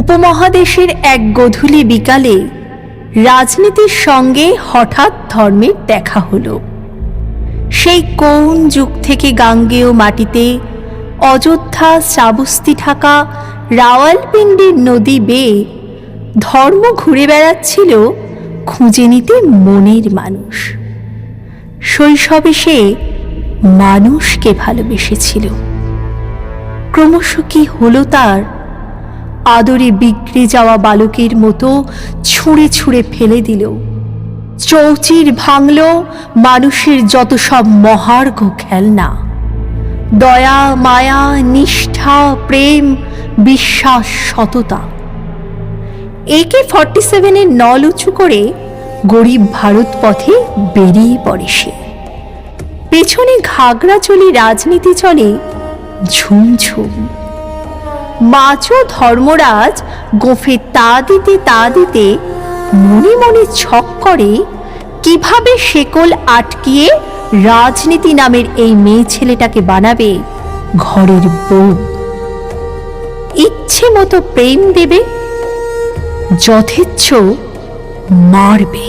উপমহাদেশের এক গোধূলি বিকালে রাজনীতির সঙ্গে হঠাৎ ধর্মের দেখা হলো। সেই কোন যুগ থেকে গাঙ্গেয় মাটিতে অযোধ্যা শ্রাবস্তি ঢাকা রাওয়ালপিন্ডির নদী বেয়ে ধর্ম ঘুরে বেড়াচ্ছিল খুঁজে নিতে মনের মানুষ। শৈশবে সে মানুষকে ভালোবেসেছিল। ক্রমশ কি হলো তার? আদরে বিগড়ে যাওয়া বালকের মতো ছুঁড়ে ছুঁড়ে ফেলে দিল। চৌচির ভাঙল মানুষের যত সব মহার্ঘ খেলনা। দয়া, মায়া, নিষ্ঠা, প্রেম, বিশ্বাস, সততা। AK-47 নল উঁচু করে গরিব ভারত পথে বেরিয়ে পড়ে সে। পেছনে ঘাগড়াচলি রাজনীতি চলে ঝুমঝুম। মাচো ধর্মরাজ গোফে তা দিতে মনে মনে ছক করে কিভাবে শেকল আটকিয়ে রাজনীতি নামের এই মেয়ে ছেলেটাকে বানাবে ঘরের বউ। ইচ্ছে মতো প্রেম দেবে, যথেচ্ছ মারবে।